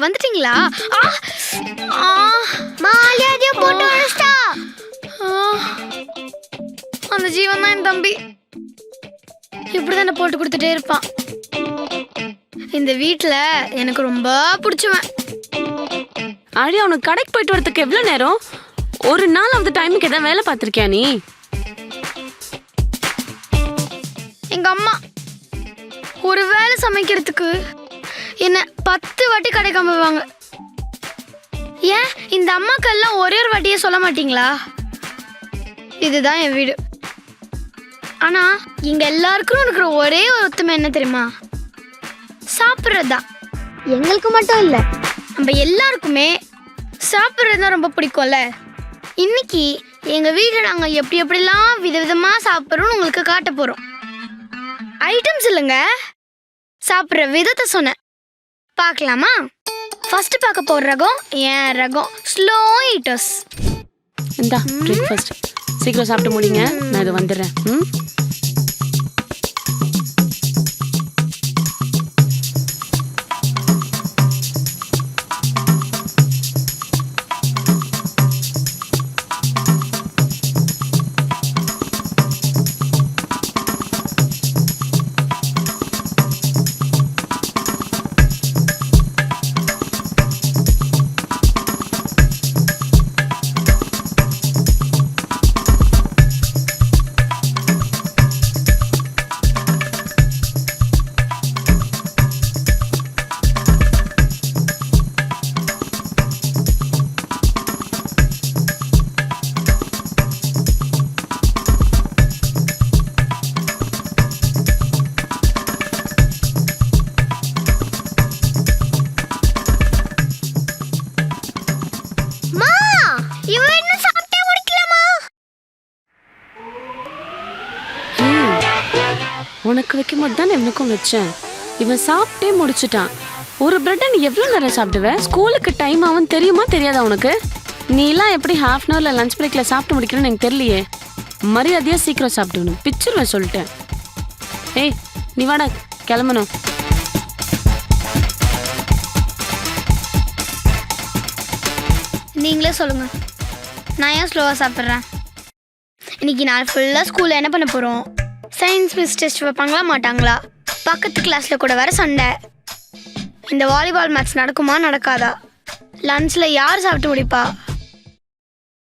வந்துட்டீங்களா? மாலியாதையும் போட்டு அடிச்சிட்டா. அந்த ஜீவன் தான் என் தம்பி. இப்படிதானே போட்டு கொடுத்துட்டே இருப்பான். இந்த வீட்டுல எனக்கு ரொம்ப பிடிச்சவன். ஆழியா, உனக்கு கடைக்கு போயிட்டு வரதுக்கு எவ்வளவு நேரம்? ஒரு நாள் அந்த டைமுக்கு ஏதாவது வேலை பார்த்திருக்கியா நீ? எங்க அம்மா ஒரு வேளை சமைக்கிறதுக்கு என்ன 10 வாட்டி கடைக்கு அனுப்புவாங்க. ஏன் இந்த அம்மாக்கெல்லாம் ஒரே ஒரு வாட்டியே சொல்ல மாட்டீங்களா? இதுதான் என் வீடு. ஆனா இங்க எல்லாருக்கும் இருக்கிற ஒரே ஒரு ஒத்துமை என்ன தெரியுமா? சாப்பிட்றதுதான். எங்களுக்கு மட்டும் இல்ல, நம்ம எல்லாருக்குமே சாப்பிட்றது தான் ரொம்ப பிடிக்கும்ல. இன்னைக்கு எங்க வீட்டில் நாங்கள் எப்படி எப்படிலாம் விதவிதமா சாப்பிட்றோம்னு உங்களுக்கு காட்ட போறோம். ஐட்டம்ஸ் இல்லைங்க, சாப்பிட்ற விதத்தை சொன்னேன். பார்க்கலாமா? ஃபர்ஸ்ட் பார்க்க போற ரகம் என் ரகம் ஸ்லோ ஈட்டர்ஸ். இந்தா பிரேக்ஃபாஸ்ட். சீக்கிரம் சாப்பிட்டு முடிங்க, நான் இது வந்துடுறேன். உனக்கு வைக்கும் போது தான் எனக்கும் வச்சேன். இவன் சாப்பிட்டே முடிச்சுட்டான். ஒரு பிரெட்டை நீ எவ்வளோ நேரம் சாப்பிடுவ? ஸ்கூலுக்கு டைம் ஆகும் தெரியுமா தெரியாதா உனக்கு? நீ எல்லாம் எப்படி ½ அன் ஹவர்ல லஞ்ச் பிரேக்ல சாப்பிட்டு முடிக்கணும்னு எனக்கு தெரியலையே. மரியாதையா சீக்கிரம் சாப்பிட்டுணும், பிச்சிருவேன் சொல்லிட்டேன். ஏய் நீ வாடா, கிளம்பணும். நீங்களே சொல்லுங்க, நான் ஏன் ஸ்லோவாக சாப்பிட்றேன்? இன்னைக்கு நாள் ஃபுல்லாக ஸ்கூலில் என்ன பண்ண போகிறோம்? சயின்ஸ் மிஸ் டெஸ்ட் வைப்பாங்களா மாட்டாங்களா? பக்கத்து கிளாஸில் கூட வேற சண்டை. இந்த வாலிபால் மேட்ச் நடக்குமா நடக்காதா? லஞ்சில் யார் சாப்பிட்டு முடிப்பா?